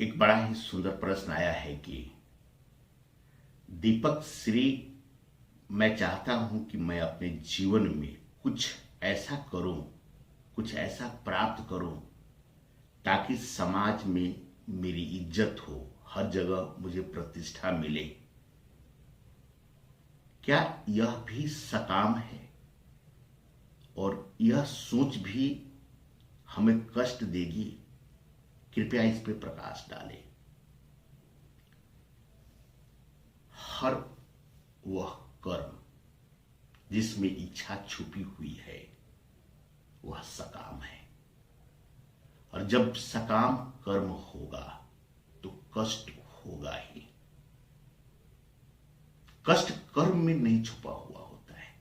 एक बड़ा ही सुंदर प्रश्न आया है कि दीपक श्री, मैं चाहता हूं कि मैं अपने जीवन में कुछ ऐसा करूं, कुछ ऐसा प्राप्त करूं ताकि समाज में मेरी इज्जत हो, हर जगह मुझे प्रतिष्ठा मिले। क्या यह भी सकाम है? और यह सोच भी हमें कष्ट देगी? कृपया इस पे प्रकाश डालें। हर वह कर्म जिसमें इच्छा छुपी हुई है वह सकाम है, और जब सकाम कर्म होगा तो कष्ट होगा ही। कष्ट कर्म में नहीं छुपा हुआ होता है,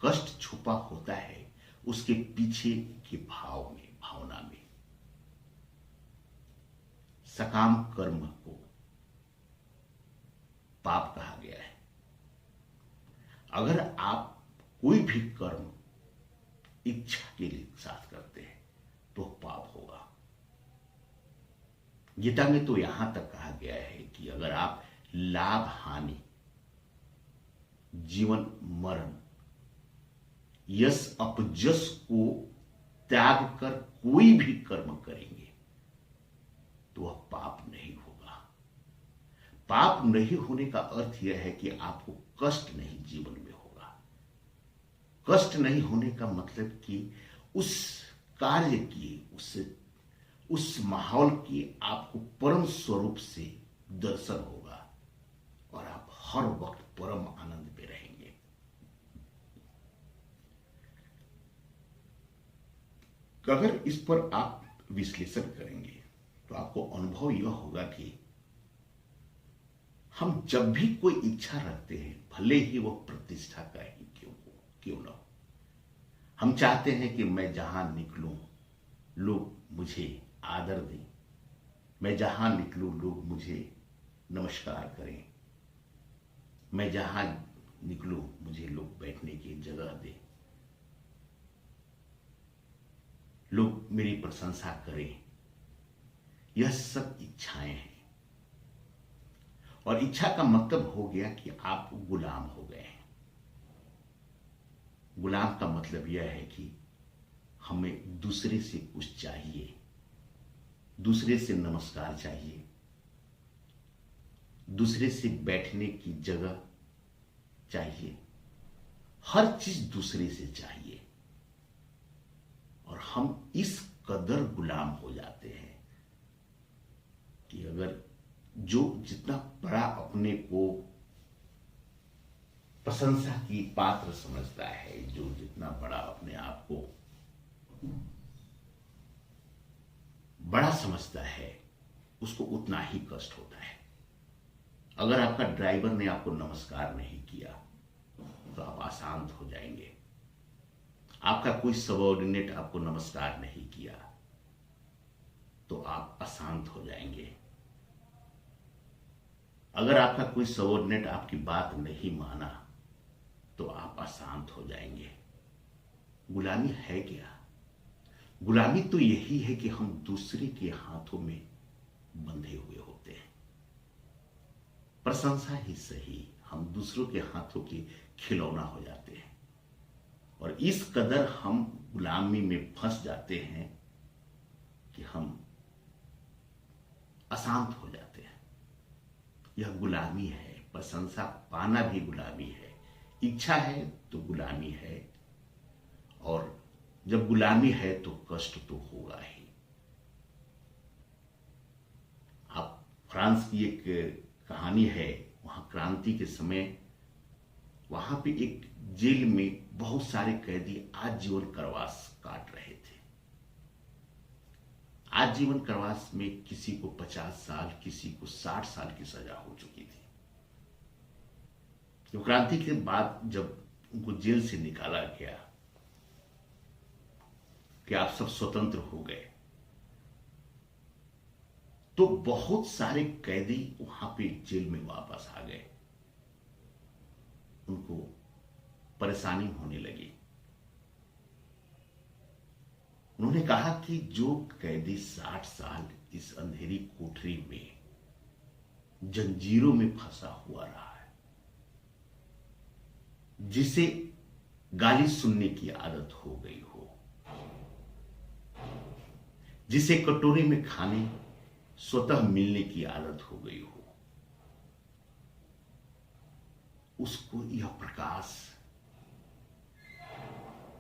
कष्ट छुपा होता है उसके पीछे के भाव में, भावना में। सकाम कर्म को पाप कहा गया है। अगर आप कोई भी कर्म इच्छा के लिए साथ करते हैं तो पाप होगा। गीता में तो यहां तक कहा गया है कि अगर आप लाभ हानि, जीवन मरण, यश अपजस को त्याग कर कोई भी कर्म करेंगे तो वह पाप नहीं होगा। पाप नहीं होने का अर्थ यह है कि आपको कष्ट नहीं जीवन में होगा। कष्ट नहीं होने का मतलब कि उस कार्य की, उस माहौल की आपको परम स्वरूप से दर्शन होगा और आप हर वक्त परम आनंद में रहेंगे। अगर इस पर आप विश्लेषण करेंगे तो आपको अनुभव यह होगा कि हम जब भी कोई इच्छा रखते हैं, भले ही वो प्रतिष्ठा का ही क्यों ना हो, हम चाहते हैं कि मैं जहां निकलूं लोग मुझे आदर दें, मैं जहां निकलूं लोग मुझे नमस्कार करें, मैं जहां निकलूं मुझे लोग बैठने की जगह दें, लोग मेरी प्रशंसा करें। यह सब इच्छाएं हैं, और इच्छा का मतलब हो गया कि आप गुलाम हो गए हैं। गुलाम का मतलब यह है कि हमें दूसरे से कुछ चाहिए, दूसरे से नमस्कार चाहिए, दूसरे से बैठने की जगह चाहिए, हर चीज दूसरे से चाहिए। और हम इस कदर गुलाम हो जाते हैं कि अगर जो जितना बड़ा अपने को प्रशंसा की पात्र समझता है, जो जितना बड़ा अपने आप को बड़ा समझता है, उसको उतना ही कष्ट होता है। अगर आपका ड्राइवर ने आपको नमस्कार नहीं किया तो आप अशांत हो जाएंगे। आपका कोई सबऑर्डिनेट आपको नमस्कार नहीं किया तो आप अशांत हो जाएंगे। अगर आपका कोई सबऑर्डिनेट आपकी बात नहीं माना तो आप अशांत हो जाएंगे। गुलामी है क्या? गुलामी तो यही है कि हम दूसरे के हाथों में बंधे हुए होते हैं। प्रशंसा ही सही, हम दूसरों के हाथों के खिलौना हो जाते हैं, और इस कदर हम गुलामी में फंस जाते हैं कि हम अशांत हो जाते हैं। यह गुलामी है। प्रशंसा पाना भी गुलामी है, इच्छा है तो गुलामी है, और जब गुलामी है तो कष्ट तो होगा ही। आप फ्रांस की एक कहानी है, वहां क्रांति के समय वहां पे एक जेल में बहुत सारे कैदी आजीवन कारावास काट रहे थे। आजीवन कारावास में किसी को 50 साल, किसी को 60 साल की सजा हो चुकी थी। तो क्रांति के बाद जब उनको जेल से निकाला गया कि आप सब स्वतंत्र हो गए, तो बहुत सारे कैदी वहां पे जेल में वापस आ गए। उनको परेशानी होने लगी। उन्होंने कहा कि जो कैदी 60 साल इस अंधेरी कोठरी में जंजीरों में फंसा हुआ रहा है, जिसे गाली सुनने की आदत हो गई हो, जिसे कटोरे में खाने स्वतः मिलने की आदत हो गई हो, उसको यह प्रकाश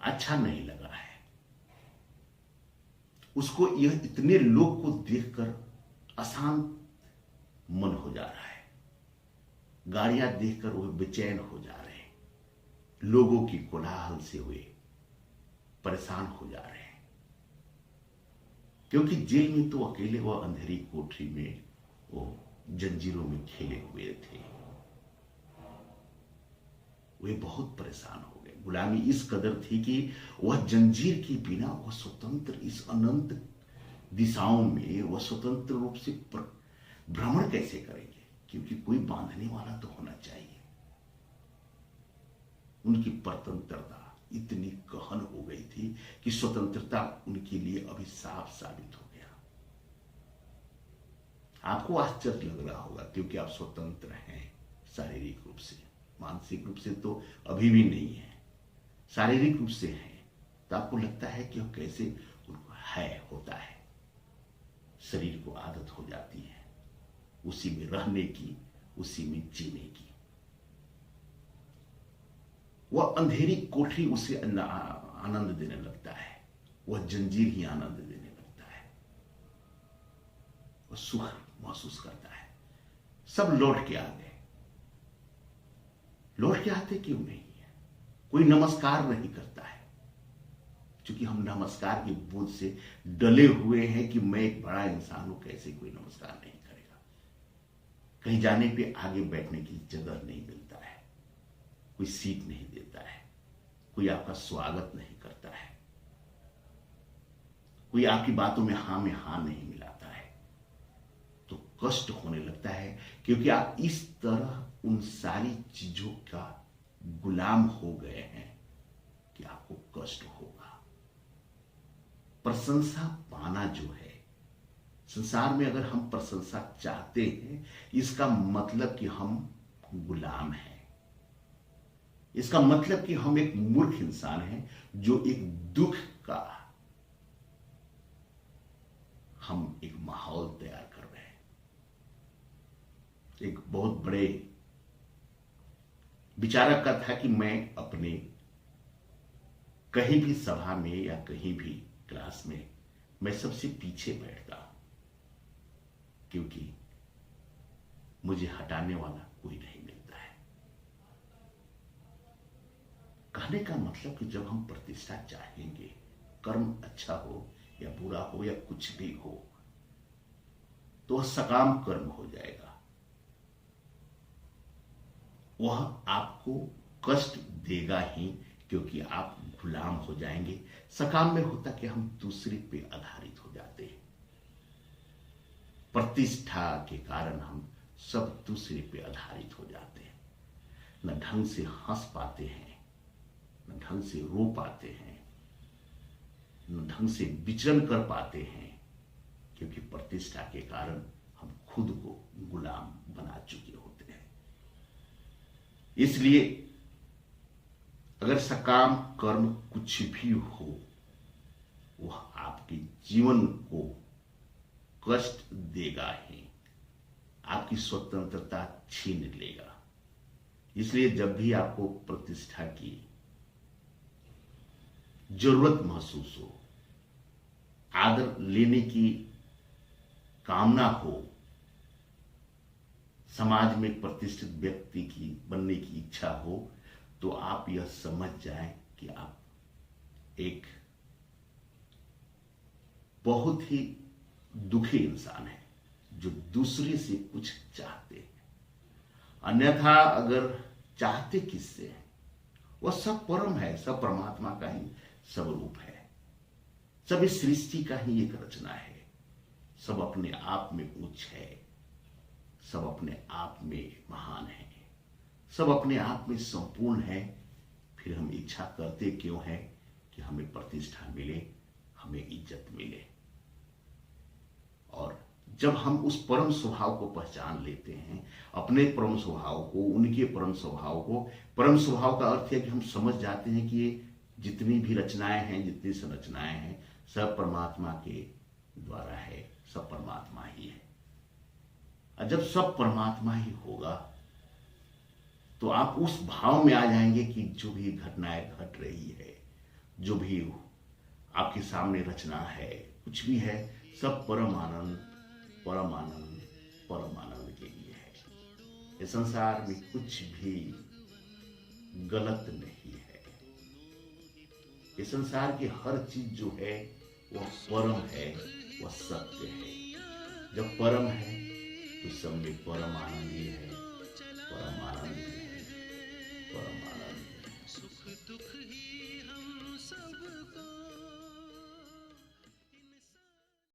अच्छा नहीं लगा है। उसको यह इतने लोग को देखकर अशांत मन हो जा रहा है। गाड़ियां देखकर वह बेचैन हो जा रहे हैं। लोगों की कोलाहल से वे परेशान हो जा रहे हैं, क्योंकि जेल में तो अकेले वह अंधेरी कोठरी में वो जंजीरों में खेले हुए थे। वे बहुत परेशान हो गए। गुलामी इस कदर थी कि वह जंजीर के बिना वह स्वतंत्र इस अनंत दिशाओं में वह स्वतंत्र रूप से भ्रमण कैसे करेंगे, क्योंकि कोई बांधने वाला तो होना चाहिए। उनकी स्वतंत्रता इतनी गहन हो गई थी कि स्वतंत्रता उनके लिए अभिशाप साबित हो गया। आपको आश्चर्य लग रहा होगा, क्योंकि आप स्वतंत्र हैं शारीरिक रूप से, मानसिक रूप से तो अभी भी नहीं है, शारीरिक रूप से हैं। तो आपको लगता है कि कैसे उनको होता है। शरीर को आदत हो जाती है उसी में रहने की, उसी में जीने की। वह अंधेरी कोठरी उसे आनंद देने लगता है, वह जंजीर ही आनंद देने लगता है, वह सुख महसूस करता है। सब लौट के आ गए। लौट के आते क्यों नहीं है? कोई नमस्कार नहीं करता है, क्योंकि हम नमस्कार के बोझ से डले हुए हैं कि मैं एक बड़ा इंसान हूं, कैसे कोई नमस्कार नहीं करेगा। कहीं जाने पे आगे बैठने की जगह नहीं मिलता है, कोई सीट नहीं देता है, कोई आपका स्वागत नहीं करता है, कोई आपकी बातों में हाँ नहीं मिलाता है। तो कष्ट होने लगता है, क्योंकि आप इस तरह उन सारी चीजों का गुलाम हो गए हैं कि आपको कष्ट होगा। प्रशंसा पाना जो है संसार में, अगर हम प्रशंसा चाहते हैं, इसका मतलब कि हम गुलाम हैं। इसका मतलब कि हम एक मूर्ख इंसान हैं, जो एक दुख का हम एक माहौल तैयार कर रहे हैं। एक बहुत बड़े विचारक का था कि मैं अपने कहीं भी सभा में या कहीं भी क्लास में मैं सबसे पीछे बैठता हूं, क्योंकि मुझे हटाने वाला कोई नहीं मिलता है। कहने का मतलब कि जब हम प्रतिष्ठा चाहेंगे, कर्म अच्छा हो या बुरा हो या कुछ भी हो, तो वह सकाम कर्म हो जाएगा। वह आपको कष्ट देगा ही, क्योंकि आप गुलाम हो जाएंगे। सकाम में होता कि हम दूसरे पे आधारित हो जाते हैं। प्रतिष्ठा के कारण हम सब दूसरे पे आधारित हो जाते हैं। न ढंग से हंस पाते हैं, न ढंग से रो पाते हैं, न ढंग से विचरण कर पाते हैं, क्योंकि प्रतिष्ठा के कारण हम खुद को गुलाम बना चुके होते हैं। इसलिए अगर सकाम कर्म कुछ भी हो, वह आपके जीवन को कष्ट देगा ही, आपकी स्वतंत्रता छीन लेगा। इसलिए जब भी आपको प्रतिष्ठा की जरूरत महसूस हो, आदर लेने की कामना हो, समाज में प्रतिष्ठित व्यक्ति की बनने की इच्छा हो, तो आप यह समझ जाएं कि आप एक बहुत ही दुखी इंसान है, जो दूसरे से कुछ चाहते हैं। अन्यथा अगर चाहते किससे हैं, वह सब परम है, सब परमात्मा का ही स्वरूप है, सब इस सृष्टि का ही एक रचना है। सब अपने आप में उच्च है, सब अपने आप में महान है, सब अपने आप में संपूर्ण है। फिर हम इच्छा करते क्यों है कि हमें प्रतिष्ठा मिले, हमें इज्जत मिले। और जब हम उस परम स्वभाव को पहचान लेते हैं, अपने परम स्वभाव को, उनके परम स्वभाव को, परम स्वभाव का अर्थ है कि हम समझ जाते हैं कि ये जितनी भी रचनाएं हैं, जितनी संरचनाएं हैं, सब परमात्मा के द्वारा है, सब परमात्मा ही है। और जब सब परमात्मा ही होगा तो आप उस भाव में आ जाएंगे कि जो भी घटनाएं घट रही है, जो भी आपके सामने रचना है, कुछ भी है, सब परम आनंद, परम आनंद, परम आनंद के लिए है। इस संसार में कुछ भी गलत नहीं है। इस संसार की हर चीज जो है वह परम है, वह सत्य है। जब परम है तो सब में परम आनंद ही है।